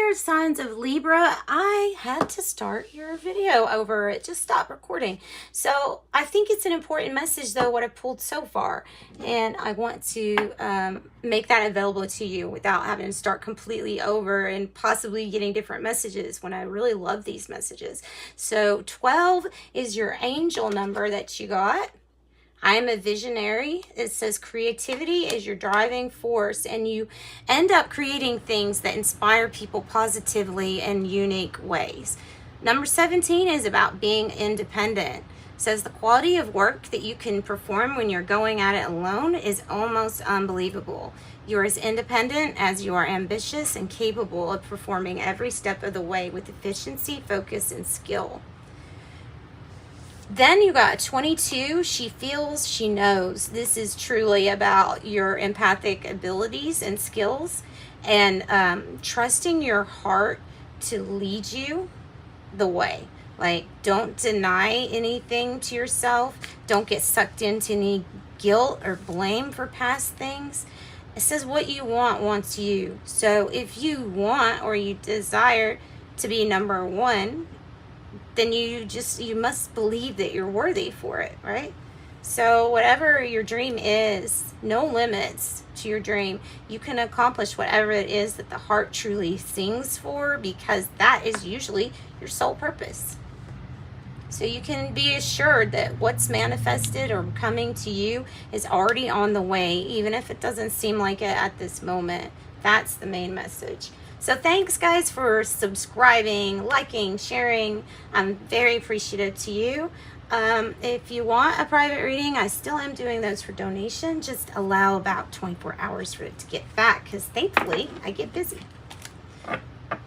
fire signs of Libra, I had to start your video over. It just stopped recording. So I think it's an important message, though, what I pulled so far. And I want to make that available to you without having to start completely over and possibly getting different messages when I really love these messages. So 12 is your angel number that you got. I'm a visionary. It says creativity is your driving force, and you end up creating things that inspire people positively in unique ways. Number 17 is about being independent. It says the quality of work that you can perform when you're going at it alone is almost unbelievable. You're as independent as you are ambitious and capable of performing every step of the way with efficiency, focus, and skill. Then you got 22, she feels, she knows. This is truly about your empathic abilities and skills, and trusting your heart to lead you the way. Like, don't deny anything to yourself. Don't get sucked into any guilt or blame for past things. It says what you want wants you. So if you want or you desire to be number one, then you must believe that you're worthy for it, right? So whatever your dream is, no limits to your dream. You can accomplish whatever it is that the heart truly sings for, because that is usually your sole purpose. So you can be assured that what's manifested or coming to you is already on the way, even if it doesn't seem like it at this moment. That's the main message. So thanks, guys, for subscribing, liking, sharing. I'm very appreciative to you. If you want a private reading, I still am doing those for donation. Just allow about 24 hours for it to get back, because thankfully I get busy.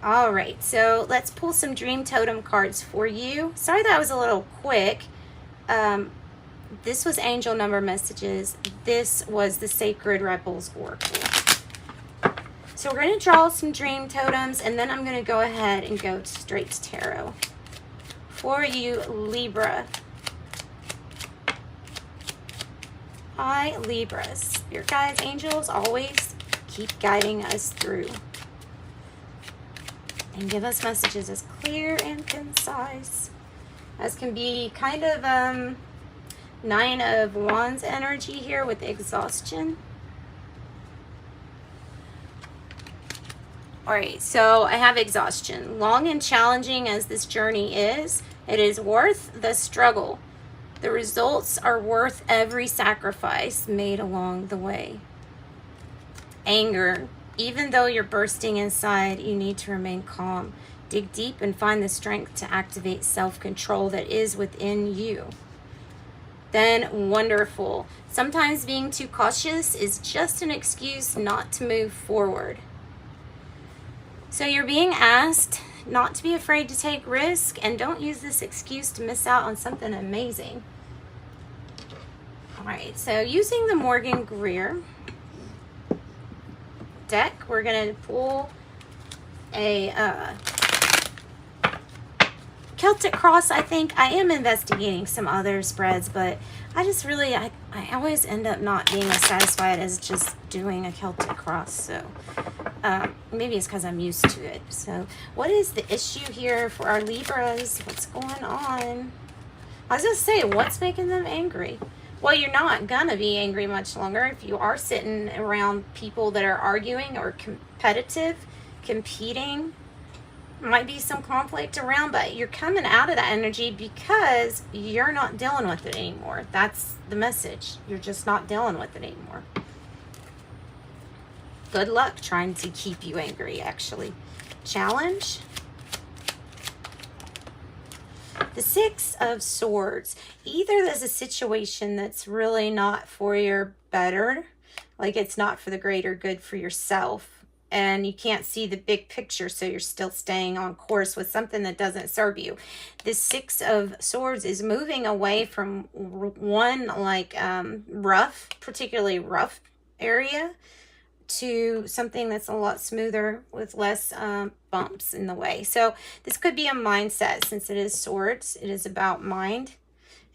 All right, so let's pull some dream totem cards for you. Sorry that was a little quick. This was angel number messages. This was the Sacred Rebels Oracle. So we're going to draw some dream totems, and then I'm going to go ahead and go straight to tarot. For you, Libra. Hi, Libras. Spirit guides, angels, always keep guiding us through. And give us messages as clear and concise as can be. Kind of Nine of Wands energy here with exhaustion. All right, so I have exhaustion. Long and challenging as this journey is, it is worth the struggle. The results are worth every sacrifice made along the way. Anger. Even though you're bursting inside, you need to remain calm. Dig deep and find the strength to activate self-control that is within you. Then wonderful. Sometimes being too cautious is just an excuse not to move forward. So you're being asked not to be afraid to take risk, and don't use this excuse to miss out on something amazing. All right, so using the Morgan Greer deck, we're going to pull a Celtic Cross. I think I am investigating some other spreads, but I just really, I always end up not being as satisfied as just doing a Celtic Cross. So maybe it's because I'm used to it. So what is the issue here for our Libras? What's going on? I was going to say, what's making them angry? Well, you're not going to be angry much longer if you are sitting around people that are arguing or competitive, competing. Might be some conflict around, but you're coming out of that energy because you're not dealing with it anymore. That's the message. You're just not dealing with it anymore. Good luck trying to keep you angry, actually. Challenge. The Six of Swords. Either there's a situation that's really not for your better, like it's not for the greater good for yourself, and you can't see the big picture, so you're still staying on course with something that doesn't serve you. This Six of Swords is moving away from one rough, particularly rough area, to something that's a lot smoother with less bumps in the way. So this could be a mindset, since it is swords. It is about mind.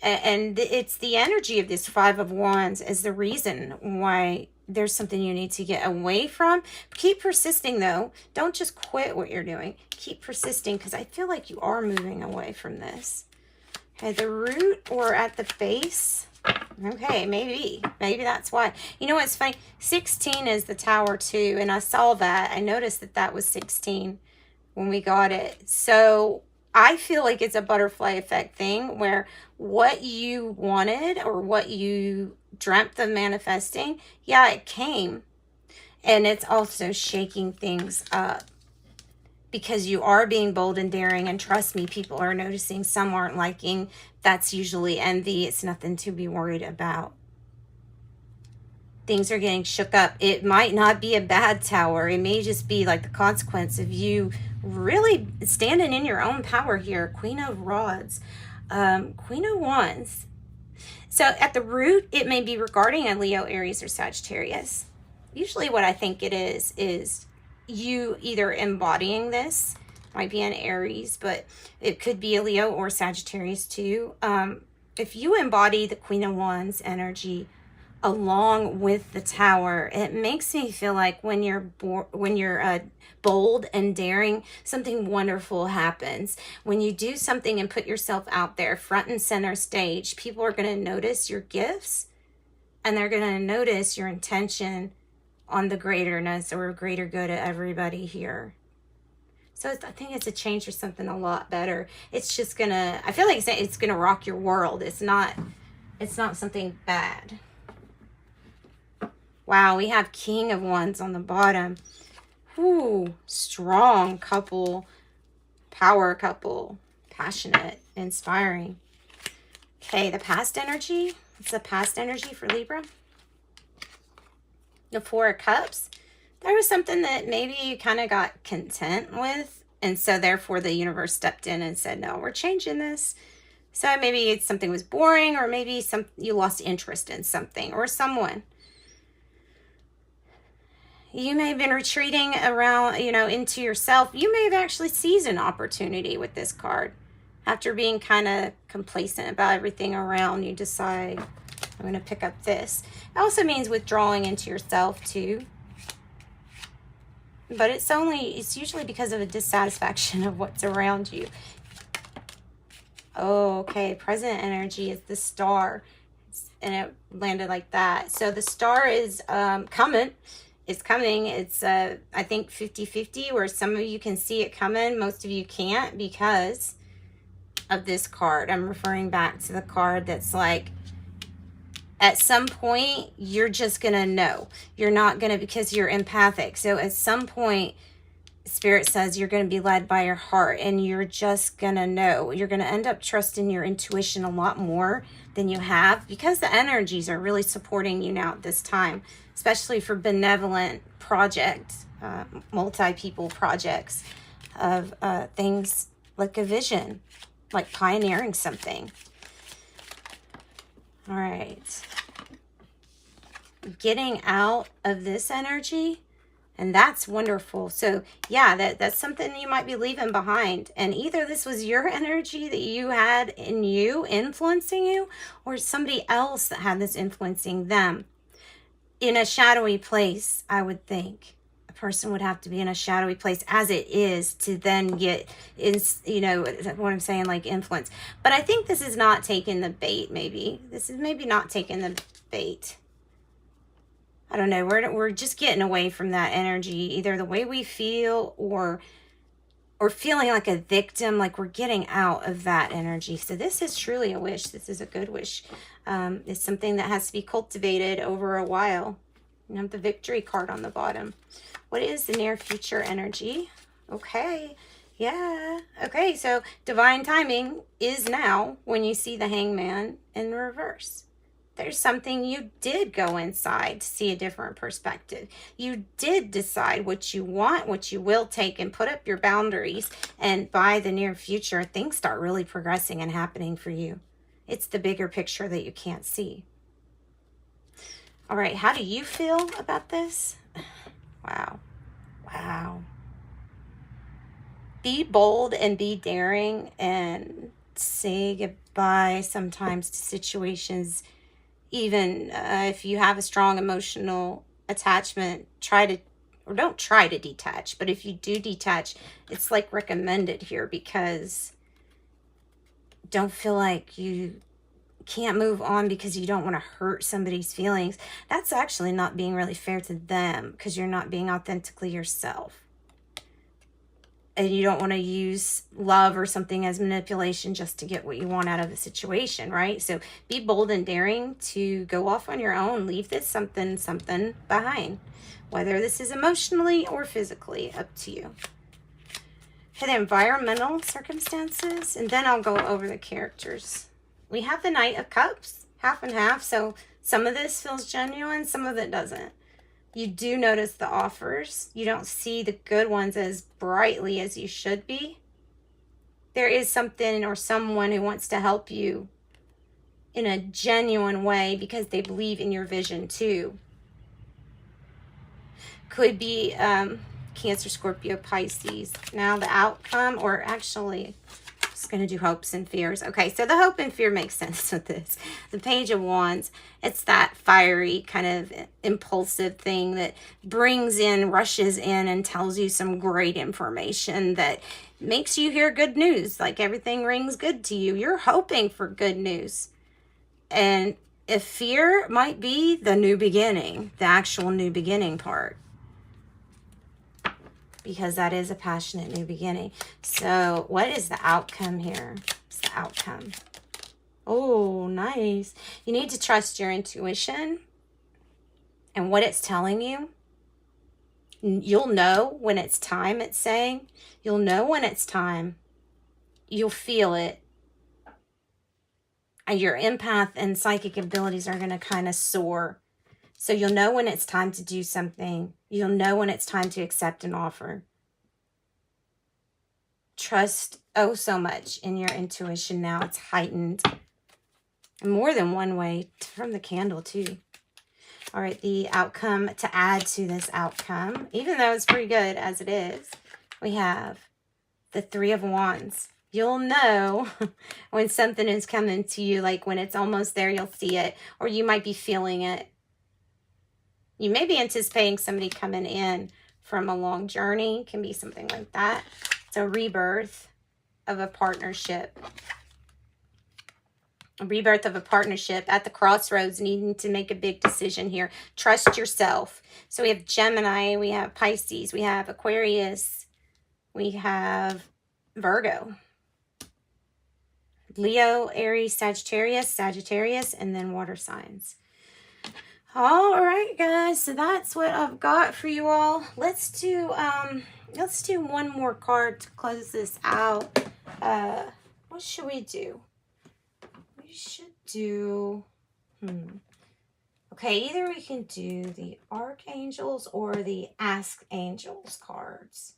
And it's the energy of this Five of Wands is the reason why there's something you need to get away from. Keep persisting though. Don't just quit what you're doing. Keep persisting, because I feel like you are moving away from this. Okay, the root or at the base. Okay, maybe that's why. You know what's funny? 16 is the tower too, and I saw that. I noticed that that was 16 when we got it. So I feel like it's a butterfly effect thing, where what you wanted or what you dreamt of manifesting, yeah, it came. And it's also shaking things up, because you are being bold and daring. And trust me, people are noticing. Some aren't liking. That's usually envy. It's nothing to be worried about. Things are getting shook up. It might not be a bad tower. It may just be like the consequence of you really standing in your own power here. Queen of Rods, Queen of Wands. So at the root, it may be regarding a Leo, Aries, or Sagittarius. Usually what I think it is you either embodying this, might be an Aries, but it could be a Leo or Sagittarius too. If you embody the Queen of Wands energy along with the tower, it makes me feel like when you're bold and daring, something wonderful happens. When you do something and put yourself out there front and center stage, people are going to notice your gifts, and they're going to notice your intention on the greaterness or greater good of everybody here. So I think it's a change for something a lot better. It's just gonna, I feel like it's gonna rock your world. It's not something bad. Wow, we have King of Wands on the bottom. Ooh, strong couple, power couple, passionate, inspiring. Okay, the past energy. What's the past energy for Libra? The Four of Cups. There was something that maybe you kind of got content with, and so therefore the universe stepped in and said, no, we're changing this. So maybe something was boring, or maybe you lost interest in something or someone. You may have been retreating around, into yourself. You may have actually seized an opportunity with this card. After being kind of complacent about everything around, you decide, I'm going to pick up this. It also means withdrawing into yourself too. But it's usually because of a dissatisfaction of what's around you. Oh, okay. Present energy is the Star. And it landed like that. So the Star is coming. It's coming. It's, I think, 50-50, where some of you can see it coming. Most of you can't because of this card. I'm referring back to the card that's like, at some point, you're just going to know. You're not going to, because you're empathic. So at some point, Spirit says you're going to be led by your heart, and you're just going to know. You're going to end up trusting your intuition a lot more than you have, because the energies are really supporting you now at this time, especially for benevolent projects, multi-people projects of things like a vision, like pioneering something. All right. Getting out of this energy, and that's wonderful. So yeah, that's something you might be leaving behind. And either this was your energy that you had in you, influencing you, or somebody else that had this influencing them. In a shadowy place, I would think. A person would have to be in a shadowy place as it is to then get, what I'm saying, like influence. But I think this is not taking the bait, maybe. This is maybe not taking the bait. I don't know. We're just getting away from that energy, either the way we feel or feeling like a victim, like we're getting out of that energy. So this is truly a wish. This is a good wish. It's something that has to be cultivated over a while. You have the Victory card on the bottom. What is the near future energy? Okay. Yeah. Okay. So divine timing is now when you see the Hangman in reverse. There's something you did go inside to see a different perspective. You did decide what you want, what you will take, and put up your boundaries. And by the near future, things start really progressing and happening for you. It's the bigger picture that you can't see. All right, how do you feel about this? Wow. Wow. Be bold and be daring, and say goodbye sometimes to situations. Even if you have a strong emotional attachment, or don't try to detach, but if you do detach, it's like recommended here, because don't feel like you can't move on because you don't want to hurt somebody's feelings. That's actually not being really fair to them, because you're not being authentically yourself. And you don't want to use love or something as manipulation just to get what you want out of the situation, right? So be bold and daring to go off on your own. Leave this something behind, whether this is emotionally or physically, up to you. For the environmental circumstances, and then I'll go over the characters. We have the Knight of Cups, half and half. So some of this feels genuine, some of it doesn't. You do notice the offers. You don't see the good ones as brightly as you should be. There is something or someone who wants to help you in a genuine way because they believe in your vision too. Could be Cancer, Scorpio, Pisces. Now the outcome, or actually, I'm just going to do hopes and fears. Okay, so the hope and fear makes sense with this. The Page of Wands, it's that fiery kind of impulsive thing that brings in, rushes in, and tells you some great information that makes you hear good news. Like everything rings good to you. You're hoping for good news. And if fear might be the new beginning, the actual new beginning part, because that is a passionate new beginning. So what is the outcome here? What's the outcome? Oh, nice. You need to trust your intuition and what it's telling you. You'll know when it's time, it's saying. You'll know when it's time. You'll feel it. And your empath and psychic abilities are going to kind of soar. So you'll know when it's time to do something. You'll know when it's time to accept an offer. Trust so much in your intuition now. It's heightened. More than one way, from the candle too. All right, the outcome, to add to this outcome, even though it's pretty good as it is, we have the Three of Wands. You'll know when something is coming to you, like when it's almost there, you'll see it, or you might be feeling it. You may be anticipating somebody coming in from a long journey. Can be something like that. It's a rebirth of a partnership. A rebirth of a partnership at the crossroads, needing to make a big decision here. Trust yourself. So we have Gemini, we have Pisces, we have Aquarius, we have Virgo, Leo, Aries, Sagittarius, and then water signs. All right, guys, so that's what I've got for you all. Let's do one more card to close this out. What should we do? We should do, okay, either we can do the Archangels or the Ask Angels cards.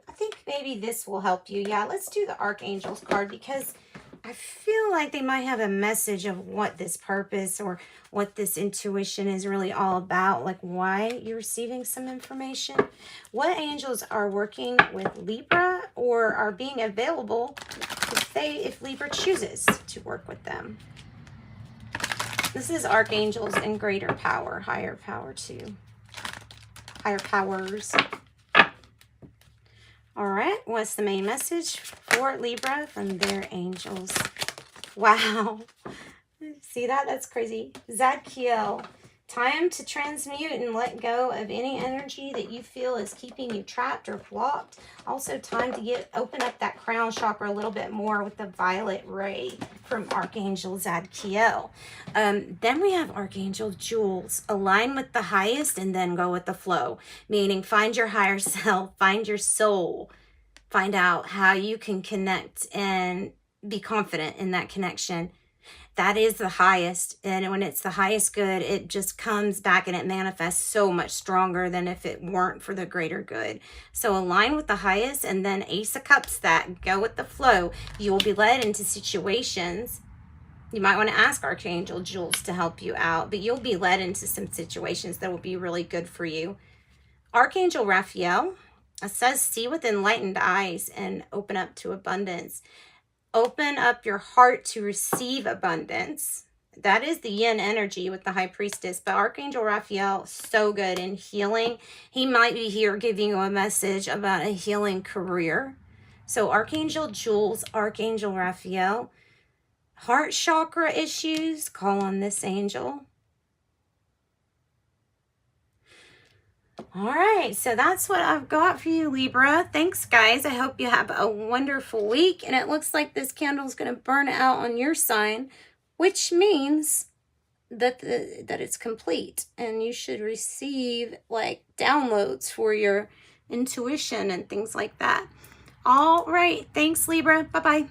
I think maybe this will help you. Yeah, let's do the Archangels card, because I feel like they might have a message of what this purpose or what this intuition is really all about, like why you're receiving some information. What angels are working with Libra or are being available if Libra chooses to work with them. This is archangels and greater power, higher power too. Higher powers. All right, what's the main message for Libra from their angels? Wow. See that? That's crazy. Zadkiel, time to transmute and let go of any energy that you feel is keeping you trapped or blocked. Also time to open up that crown chakra a little bit more with the violet ray from Archangel Zadkiel. Then we have Archangel Jules. Align with the highest and then go with the flow. Meaning find your higher self, find your soul. Find out how you can connect and be confident in that connection. That is the highest. And when it's the highest good, it just comes back and it manifests so much stronger than if it weren't for the greater good. So align with the highest, and then Ace of Cups, that go with the flow. You will be led into situations. You might want to ask Archangel Jules to help you out, but you'll be led into some situations that will be really good for you. Archangel Raphael, it says, see with enlightened eyes and open up to abundance. Open up your heart to receive abundance. That is the yin energy with the High Priestess. But Archangel Raphael, so good in healing. He might be here giving you a message about a healing career. So Archangel Jules, Archangel Raphael. Heart chakra issues, call on this angel. All right, so that's what I've got for you, Libra. Thanks, guys. I hope you have a wonderful week. And it looks like this candle is going to burn out on your sign, which means that it's complete. And you should receive, like, downloads for your intuition and things like that. All right, thanks, Libra. Bye-bye.